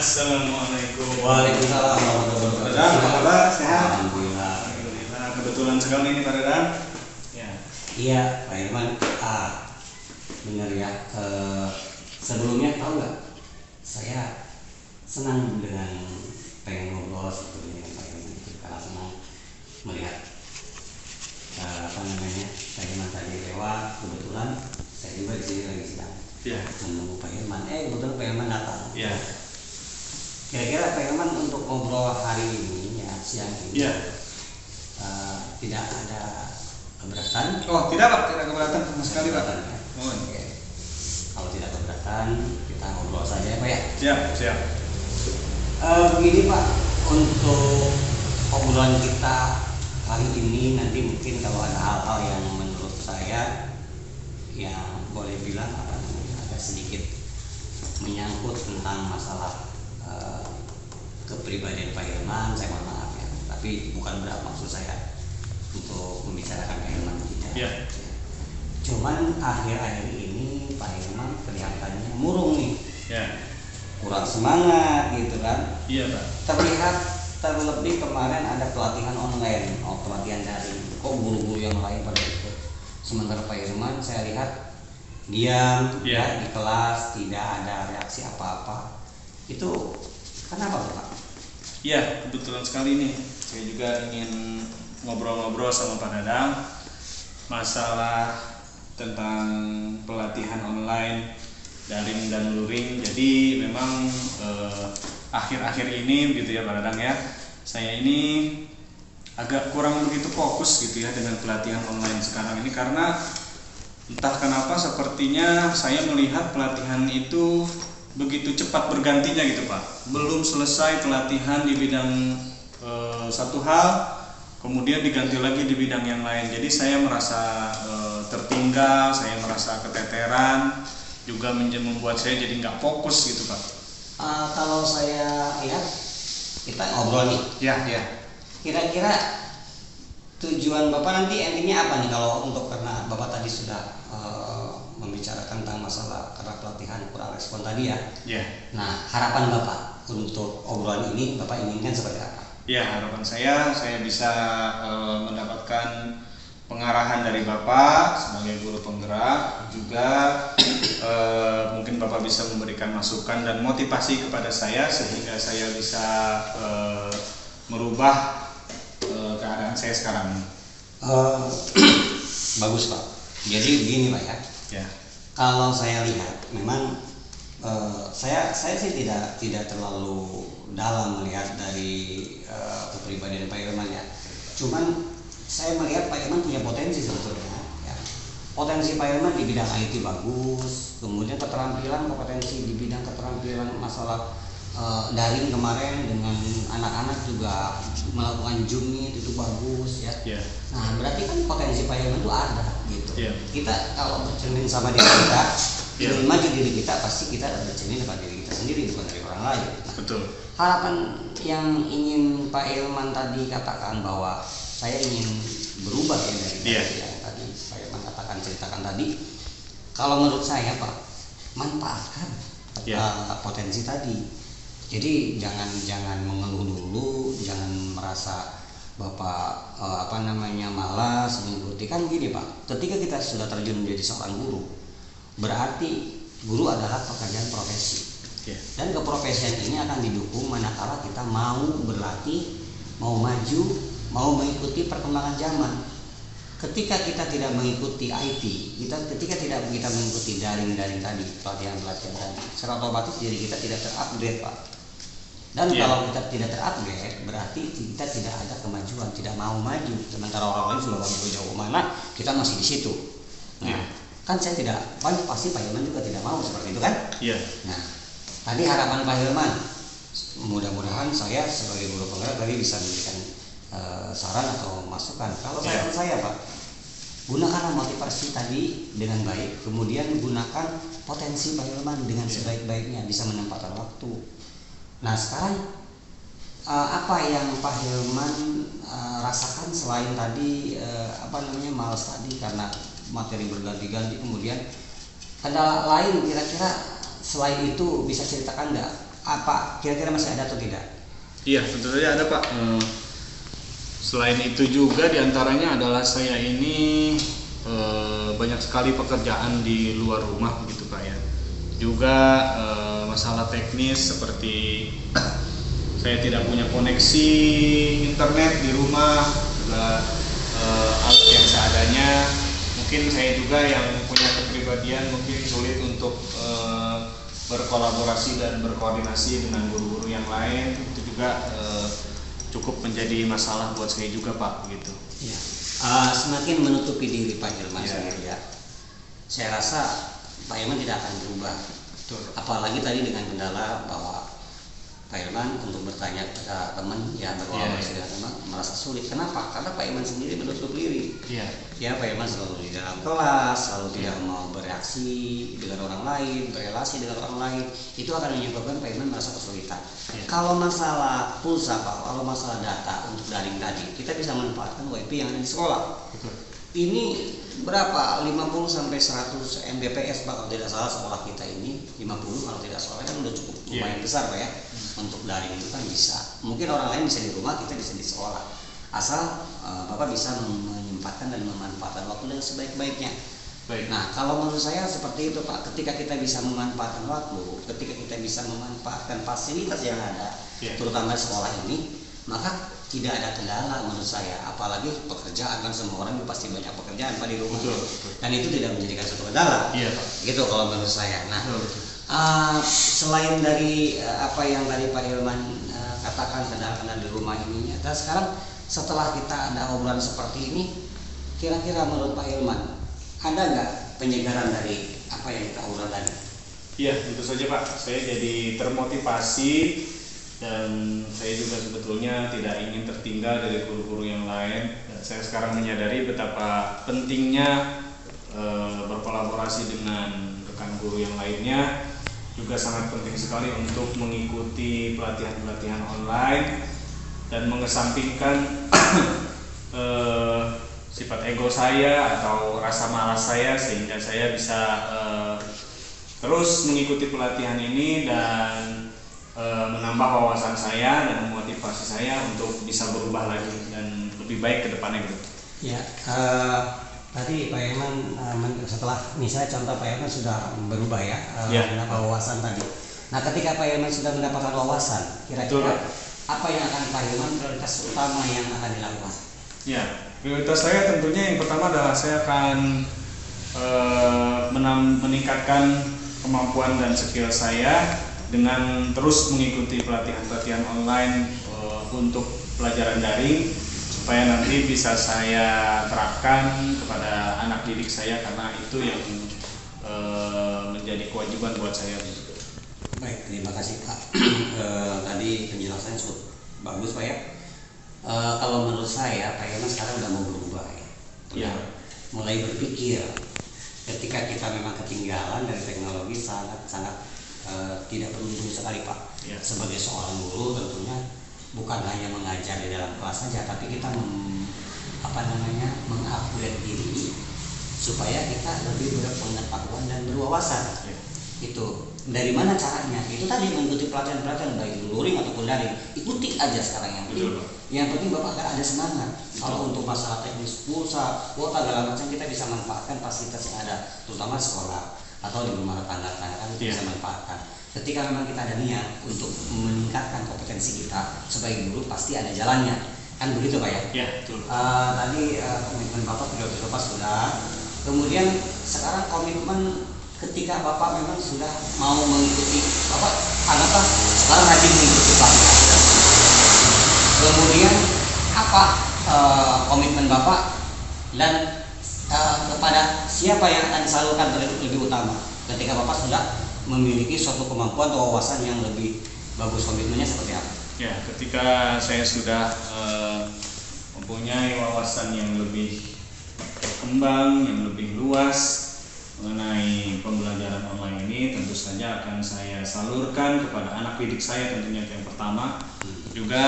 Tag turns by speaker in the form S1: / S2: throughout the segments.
S1: Assalamualaikum.
S2: Waalaikumsalam warahmatullahi wabarakatuh.
S1: Dadang, apa kabar? Sehat?
S2: Alhamdulillah.
S1: Alhamdulillah. Kebetulan sekali ini Pak Dadang. Ya.
S2: Iya, Pak Irman. Benar ya. Sebelumnya tahu nggak? Saya senang dengan pengen ngobrol sebetulnya dengan Pak Irman itu karena senang melihat Pak Irman tadi lewat. Kebetulan saya juga di sini lagi sedang menunggu Pak Irman. Kebetulan Pak Irman datang.
S1: Ya.
S2: Kira-kira Pak Irman untuk ngobrol hari ini ya siang ini tidak ada keberatan?
S1: Oh, tidak Pak, tidak keberatan sama sekali Pak.
S2: Ya.
S1: Mohon.
S2: Oke. Kalau tidak keberatan kita ngobrol saja ya Pak ya.
S1: Siap, siap.
S2: Begini Pak, untuk obrolan kita kali ini nanti mungkin kalau ada hal-hal yang menurut saya yang boleh bilang agak sedikit menyangkut tentang masalah kepribadian Pak Irman, saya mohon maaf ya, tapi bukan berat maksud saya untuk membicarakan Pak Irman tidak.
S1: Ya.
S2: Cuman akhir-akhir ini Pak Irman kelihatannya murung nih, kurang semangat gitu kan.
S1: Iya Pak.
S2: Terlihat terlebih kemarin ada pelatihan online, pelatihan daring. Kok guru-guru yang lain pada ikut, sementara Pak Irman saya lihat diam ya di kelas, tidak ada reaksi apa-apa. Itu kenapa Pak?
S1: Iya, kebetulan sekali nih. Saya juga ingin ngobrol-ngobrol sama Pak Dadang masalah tentang pelatihan online daring dan luring. Jadi memang akhir-akhir ini gitu ya Pak Dadang ya, saya ini agak kurang begitu fokus gitu ya dengan pelatihan online sekarang ini, karena entah kenapa sepertinya saya melihat pelatihan itu begitu cepat bergantinya gitu Pak. Belum selesai pelatihan di bidang satu hal, kemudian diganti lagi di bidang yang lain. Jadi saya merasa tertinggal, saya merasa keteteran, juga membuat saya jadi nggak fokus gitu Pak.
S2: Kalau saya lihat kita ngobrol nih.
S1: Ya.
S2: Kira-kira tujuan Bapak nanti endingnya apa nih kalau untuk, karena Bapak tadi sudah membicarakan tentang masalah karena pelatihan kurang respon tadi ya. Nah, harapan Bapak untuk obrolan ini Bapak inginkan seperti apa?
S1: Ya, harapan saya bisa mendapatkan pengarahan dari Bapak sebagai guru penggerak, juga mungkin Bapak bisa memberikan masukan dan motivasi kepada saya sehingga saya bisa merubah keadaan saya sekarang ini.
S2: Bagus Pak. Jadi begini Pak ya. Kalau saya lihat memang saya sih tidak terlalu dalam melihat dari kepribadian Pak Irman ya. Cuman saya melihat Pak Irman punya potensi sebetulnya ya. Potensi Pak Irman di bidang IT bagus, kemudian kompetensi di bidang keterampilan masalah daring kemarin dengan anak-anak juga melakukan Zoom itu bagus ya. Nah, berarti kan potensi Pak Irman itu ada gitu. Kita kalau bercermin sama diri kita, ingin maju diri kita, pasti kita bercermin pada diri kita sendiri, bukan dari orang lain.
S1: Betul.
S2: Harapan yang ingin Pak Irman tadi katakan bahwa saya ingin berubah ya dari yang tadi Pak Irman ceritakan tadi. Kalau menurut saya Pak, manfaatkan potensi tadi. Jadi jangan mengeluh dulu, jangan merasa Bapak malas mengikuti. Kan gini Pak, ketika kita sudah terjun menjadi seorang guru, berarti guru adalah pekerjaan profesi. Dan keprofesian ini akan didukung manakala kita mau berlatih, mau maju, mau mengikuti perkembangan zaman. Ketika kita tidak mengikuti IT, ketika kita mengikuti daring tadi, pelatihan tadi, secara otomatis diri kita tidak terupgrade Pak. Dan kalau kita tidak terupgrade, berarti kita tidak ada kemajuan, tidak mau maju. Sementara orang lain sudah maju jauh mana, kita masih di situ. Nah, kan saya tidak, pasti Pak Irman juga tidak mau seperti itu kan? Nah, tadi harapan Pak Irman, mudah-mudahan saya sebagai guru penggerak tadi bisa memberikan saran atau masukan. Kalau saran saya Pak, gunakanlah motivasi tadi dengan baik, kemudian gunakan potensi Pak Irman dengan sebaik-baiknya, bisa menempatkan waktu. Nah, sekarang apa yang Pak Irman rasakan selain tadi malas tadi karena materi berganti-ganti, kemudian kendala lain kira-kira selain itu bisa ceritakan nggak apa kira-kira masih ada atau tidak?
S1: Iya, tentu saja ada Pak. Selain itu juga diantaranya adalah saya ini banyak sekali pekerjaan di luar rumah begitu Pak ya. Juga masalah teknis seperti saya tidak punya koneksi internet di rumah, juga alat yang seadanya. Mungkin saya juga yang punya kepribadian mungkin sulit untuk berkolaborasi dan berkoordinasi dengan guru-guru yang lain. Itu juga cukup menjadi masalah buat saya juga Pak begitu.
S2: Ya. Semakin menutupi diri Pak Hilman sendiri ya. Saya rasa Pak Hilman tidak akan berubah.
S1: Betul.
S2: Apalagi tadi dengan kendala bahwa Pak Hilman untuk bertanya kepada teman ya berkolaborasi dengan teman merasa sulit. Kenapa? Karena Pak Hilman sendiri menutup diri. Ya Pak Hilman selalu di dalam kelas, selalu tidak mau bereaksi dengan orang lain, berelasi dengan orang lain. Itu akan menyebabkan Pak Hilman merasa kesulitan. Kalau masalah pulsa Pak, kalau masalah data untuk daring tadi, kita bisa manfaatkan WiFi yang ada di sekolah.
S1: Betul.
S2: Ini berapa? 50 sampai 100 Mbps Pak kalau tidak salah sekolah kita ini 50 kalau tidak salah kan udah cukup lumayan besar Pak ya. Untuk daring itu kan bisa. Mungkin orang lain bisa di rumah, kita bisa di sekolah. Asal Bapak bisa menyempatkan dan memanfaatkan waktu dengan sebaik-baiknya.
S1: Baik.
S2: Nah, kalau menurut saya seperti itu Pak. Ketika kita bisa memanfaatkan waktu, ketika kita bisa memanfaatkan fasilitas yang ada, terutama sekolah ini, maka tidak ada kendala menurut saya. Apalagi pekerjaan kan semua orang pasti banyak pekerjaan Pak di rumah.
S1: Betul.
S2: Dan itu tidak menjadikan suatu kendala.
S1: Iya Pak.
S2: Gitu kalau menurut saya. Nah,
S1: betul.
S2: Selain dari apa yang tadi Pak Hilman katakan kendala-kendala di rumah ini, dan sekarang setelah kita ada obrolan seperti ini, kira-kira menurut Pak Hilman ada nggak penyegaran dari apa yang kita obrol tadi?
S1: Iya, tentu saja Pak. Saya jadi termotivasi dan saya juga sebetulnya tidak ingin tertinggal dari guru-guru yang lain. Dan saya sekarang menyadari betapa pentingnya berkolaborasi dengan rekan guru yang lainnya. Juga sangat penting sekali untuk mengikuti pelatihan-pelatihan online dan mengesampingkan sifat ego saya atau rasa malas saya, sehingga saya bisa terus mengikuti pelatihan ini dan menambah wawasan saya dan memotivasi saya untuk bisa berubah lagi dan lebih baik ke depannya gitu.
S2: Ya, tadi Pak Hilman setelah misalnya contoh Pak Hilman sudah berubah ya, mendapat wawasan tadi. Nah, ketika Pak Hilman sudah mendapatkan wawasan, kira-kira apa yang akan Pak Hilman prioritas utama yang akan dilakukan?
S1: Ya, prioritas saya tentunya yang pertama adalah saya akan meningkatkan kemampuan dan skill saya dengan terus mengikuti pelatihan-pelatihan online untuk pelajaran daring, supaya nanti bisa saya terapkan kepada anak didik saya, karena itu yang menjadi kewajiban buat saya.
S2: Baik, terima kasih Pak. Tadi penjelasannya cukup bagus Pak ya. Kalau menurut saya Pak Hilman sekarang udah mau berubah ya. Mulai berpikir ketika kita memang ketinggalan dari teknologi sangat tidak beruntung sekali Pak. Sebagai seorang guru tentunya bukan hanya mengajar di dalam kelas saja, tapi kita mengupgrade diri supaya kita lebih berpengetahuan dan berwawasan. Itu dari mana caranya? Itu tadi mengikuti pelatihan-pelatihan baik luring ataupun daring. Ikuti aja sekarang yang penting. Yang penting Bapak akan ada semangat. Kalau untuk masalah teknis pulsa, kuota segala macam kita bisa manfaatkan fasilitas yang ada, terutama sekolah atau di rumah tangga-tangga kan kita bisa manfaatkan. Ketika memang kita ada niat untuk meningkatkan kompetensi kita sebagai guru, pasti ada jalannya. Kan begitu Pak ya? Iya, betul. Tadi komitmen Bapak sudah. Kemudian sekarang komitmen ketika Bapak memang sudah mau mengikuti, Bapak anggaplah sekarang rajin mengikuti pelatihan. Kemudian apa komitmen Bapak dan kepada siapa yang akan disalurkan lebih utama ketika Bapak sudah memiliki suatu kemampuan atau wawasan yang lebih bagus? Komitmennya seperti apa?
S1: Ya, ketika saya sudah mempunyai wawasan yang lebih berkembang, yang lebih luas mengenai pembelajaran online ini, tentu saja akan saya salurkan kepada anak didik saya, tentunya yang pertama. Juga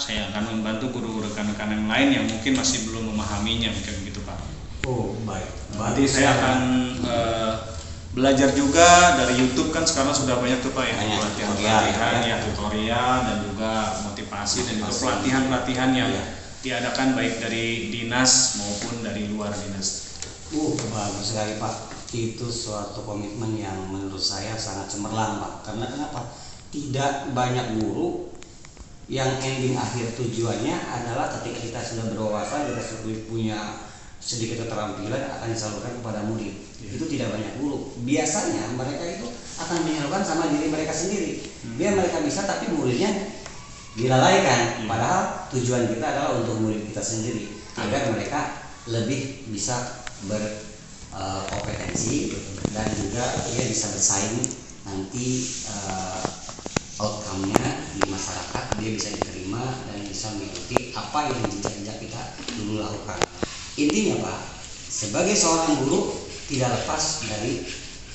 S1: saya akan membantu guru rekan-rekan yang lain yang mungkin masih belum memahaminya, mungkin begitu Pak.
S2: Oh baik.
S1: Nanti saya akan belajar juga dari YouTube kan sekarang sudah banyak tuh Pak ya,
S2: Banyak
S1: pelatihan ya, tutorial dan juga motivasi dan juga pelatihan yang diadakan baik dari dinas maupun dari luar dinas.
S2: Bagus sekali Pak. Itu suatu komitmen yang menurut saya sangat cemerlang Pak. Karena kenapa? Tidak banyak guru yang ending akhir tujuannya adalah ketika kita sudah berwawasan, kita sudah punya sedikit keterampilan akan disalurkan kepada murid. Itu tidak banyak guru. Biasanya mereka itu akan menyalurkan sama diri mereka sendiri. Biar mereka bisa, tapi muridnya dilalaikan. Padahal tujuan kita adalah untuk murid kita sendiri, agar mereka lebih bisa berkompetensi dan juga dia bisa bersaing nanti, outcome-nya di masyarakat dia bisa diterima dan bisa mengikuti apa yang jejak kita dulu lakukan. Intinya Pak, sebagai seorang guru tidak lepas dari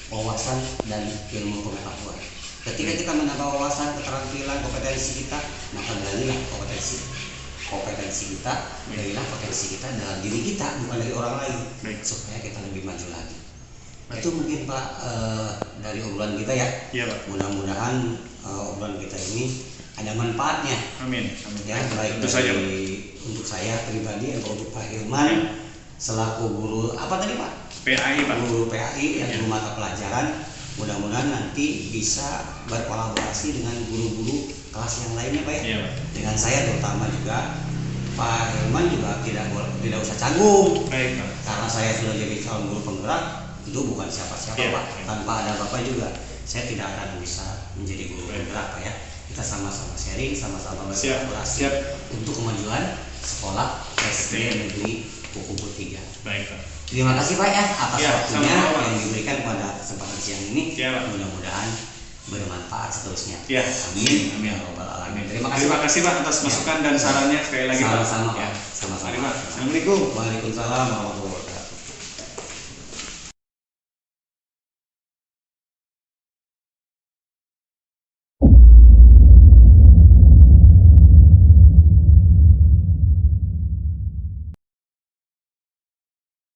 S2: wawasan dan ilmu pengetahuan. Ketika kita menambah wawasan, keterampilan, kompetensi kita, maka galilah kompetensi kita, galilah potensi kita dalam diri kita, bukan dari orang lain, supaya kita lebih maju lagi. Itu mungkin Pak, dari obrolan kita ya.
S1: Iya Pak.
S2: Mudah-mudahan obrolan kita ini ada manfaatnya.
S1: Amin.
S2: Ya, baik untuk saya pribadi atau untuk Pak Hilman selaku guru apa tadi Pak?
S1: PAI Pak.
S2: Guru PAI yang guru mata pelajaran. Mudah-mudahan nanti bisa berkolaborasi dengan guru-guru kelas yang lainnya Pak ya.
S1: Iya, Pak.
S2: Dengan saya terutama juga Pak Hilman juga tidak usah canggung.
S1: Baik Pak.
S2: Karena saya sudah jadi calon guru penggerak, itu bukan siapa-siapa Pak. Tanpa ada Bapak juga saya tidak akan bisa menjadi guru penggerak Pak ya. Kita sama-sama sharing, sama-sama berkolaborasi untuk kemajuan sekolah SD Negeri Kukubu 3.
S1: Baik Pak.
S2: Terima kasih Pak ya atas waktunya
S1: sama-sama.
S2: yang diberikan pada kesempatan siang ini. Mudah-mudahan bermanfaat seterusnya. Amin.
S1: Amin.
S2: Ya Rabbal Alamin. Terima kasih
S1: Pak atas masukan dan sarannya sekali lagi Pak.
S2: Sama-sama Pak. Sama-sama.
S1: Mari Pak. Assalamualaikum.
S2: Waalaikumsalam warahmatullahi wabarakatuh.